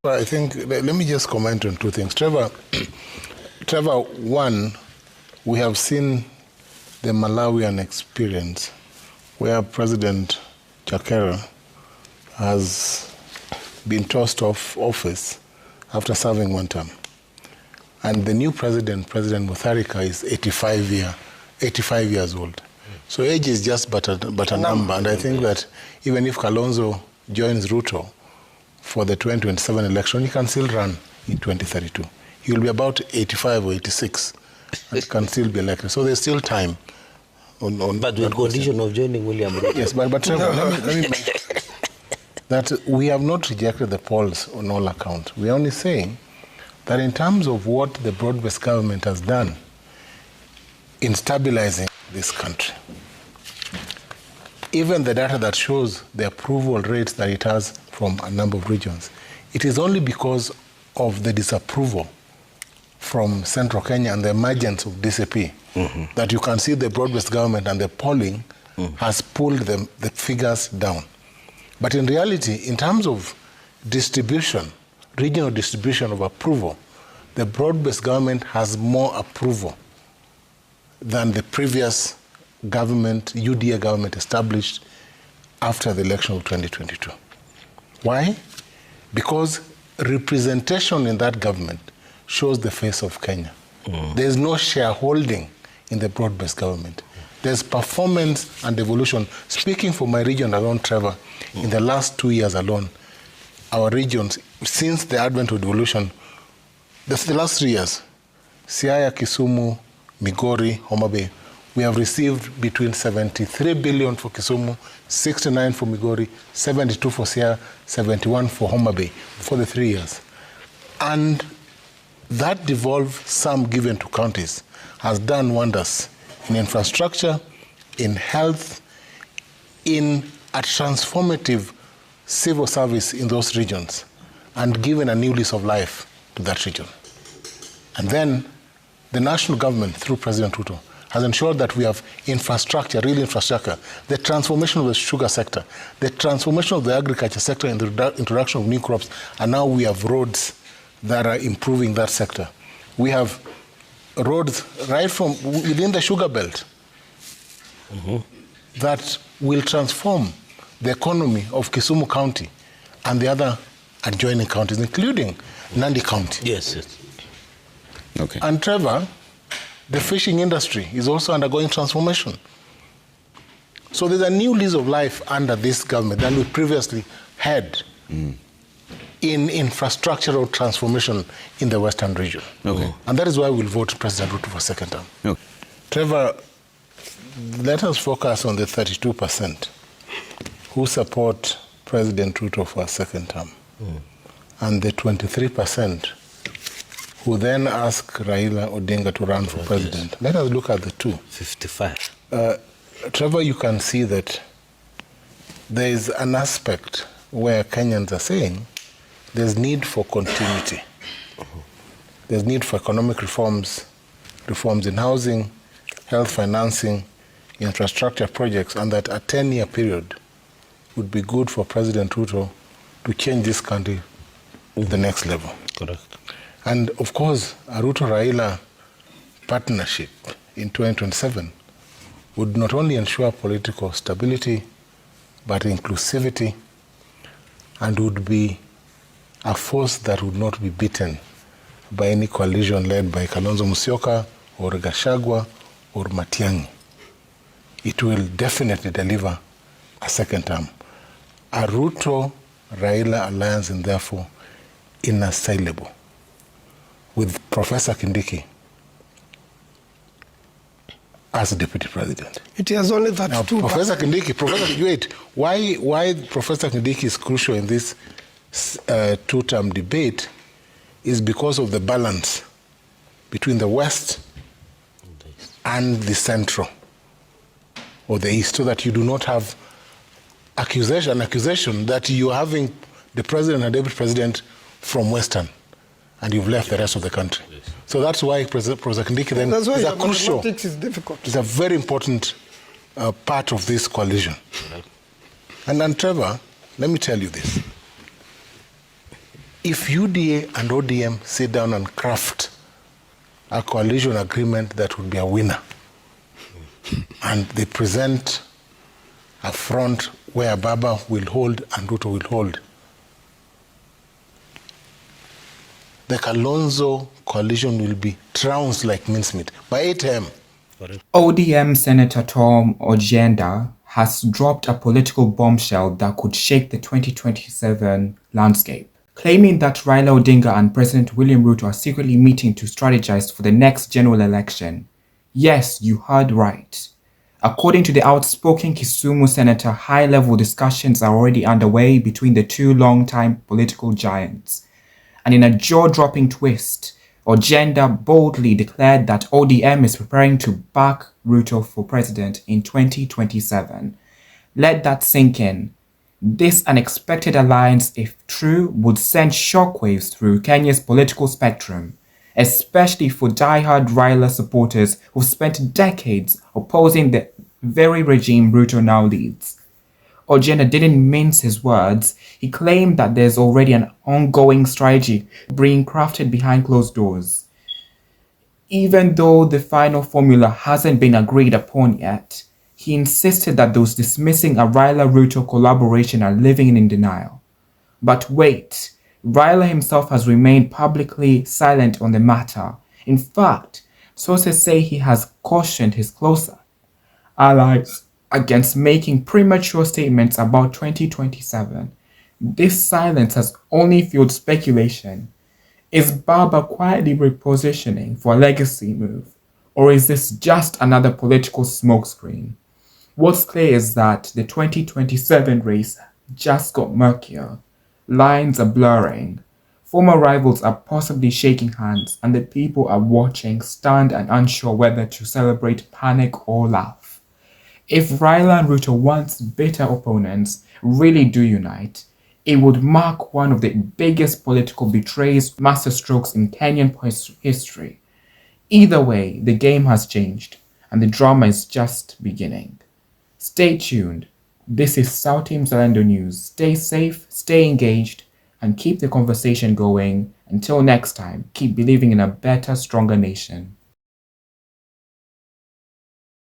Well, I think, let me just comment on two things. Trevor, one, we have seen the Malawian experience where President Chakera has been tossed off office after serving one term. And the new president, President Mutharika, is 85 years old. So age is just but a number. And I think that even if Kalonzo joins Ruto for the 2027 election, he can still run in 2032. He will be about 85 or 86 and can still be elected. So there's still time. But with condition of joining William Ruto. Yes, but Trevor, let me make that we have not rejected the polls on all accounts. We are only saying that in terms of what the broad-based government has done in stabilizing this country, even the data that shows the approval rates that it has from a number of regions, it is only because of the disapproval from Central Kenya and the emergence of DCP that you can see the broad-based government and the polling has pulled the figures down. But in reality, in terms of distribution, regional distribution of approval, the broad-based government has more approval than the previous government, UDA government, established after the election of 2022. Why? Because representation in that government shows the face of Kenya. There's no shareholding in the broad-based government. There's performance and evolution. Speaking for my region alone, Trevor, in the last 2 years alone, our regions, since the advent of devolution, the last 3 years, Siaya, Kisumu, Migori, Homa Bay, we have received between 73 billion for Kisumu, 69 for Migori, 72 for Siaya, 71 for Homa Bay for the 3 years. And that devolved sum given to counties has done wonders in infrastructure, in health, in a transformative civil service in those regions, and given a new lease of life to that region. And then the national government, through President Ruto, has ensured that we have infrastructure, real infrastructure, the transformation of the sugar sector, the transformation of the agriculture sector and the introduction of new crops, and now we have roads that are improving that sector. We have roads right from within the sugar belt that will transform the economy of Kisumu County and the other adjoining counties, including Nandi County. Yes, yes. Okay. And Trevor, the fishing industry is also undergoing transformation. So there's a new lease of life under this government than we previously had in infrastructural transformation in the Western region. Okay. And that is why we'll vote President Ruto for second term. Okay. Trevor, let us focus on the 32% who support President Ruto for a second term, and the 23% who then ask Raila Odinga to run for president. Yes. Let us look at the two. 55. Trevor, you can see that there is an aspect where Kenyans are saying there's need for continuity. There's need for economic reforms in housing, health financing, infrastructure projects, and that a 10-year period would be good for President Ruto to change this country to the next level. Correct. And of course, a Ruto-Raila partnership in 2027 would not only ensure political stability, but inclusivity, and would be a force that would not be beaten by any coalition led by Kalonzo Musyoka or Gachagua or Matiang'i. It will definitely deliver a second term. A Ruto-Raila alliance, and therefore inassailable, with Professor Kindiki as Deputy President. It has only that now, two. Professor Kindiki, wait, why Professor Kindiki is crucial in this two-term debate is because of the balance between the West and the Central or the East, so that you do not have accusation that you're having the President and Deputy President from Western, and you've left the rest of the country. Yes. So that's why Professor Kindiki then is a crucial, is difficult. It's a very important part of this coalition. And Trevor, let me tell you this. if UDA and ODM sit down and craft a coalition agreement that would be a winner, and they present a front where Baba will hold and Ruto will hold, the Kalonzo coalition will be trounced like mincemeat by 8 a.m. ODM Senator Tom Ojienda has dropped a political bombshell that could shake the 2027 landscape, claiming that Raila Odinga and President William Ruto are secretly meeting to strategize for the next general election. Yes, you heard right. According to the outspoken Kisumu senator, high-level discussions are already underway between the two long-time political giants. And in a jaw-dropping twist, Ojienda boldly declared that ODM is preparing to back Ruto for president in 2027. Let that sink in. This unexpected alliance, if true, would send shockwaves through Kenya's political spectrum, especially for die-hard Raila supporters who've spent decades opposing the very regime Ruto now leads. Ojienda didn't mince his words. He claimed that there's already an ongoing strategy being crafted behind closed doors. Even though the final formula hasn't been agreed upon yet, he insisted that those dismissing a Raila-Ruto collaboration are living in denial. But wait, Raila himself has remained publicly silent on the matter. In fact, sources say he has cautioned his closer allies against making premature statements about 2027. This silence has only fueled speculation. Is Baba quietly repositioning for a legacy move? Or is this just another political smokescreen? What's clear is that the 2027 race just got murkier. Lines are blurring. Former rivals are possibly shaking hands, and the people are watching, stunned and unsure whether to celebrate, panic, or laugh. If Raila and Ruto, once bitter opponents, really do unite, it would mark one of the biggest political betrays, masterstrokes in Kenyan history. Either way, the game has changed, and the drama is just beginning. Stay tuned. This is South Team Zalando News. Stay safe, stay engaged, and keep the conversation going. Until next time, keep believing in a better, stronger nation.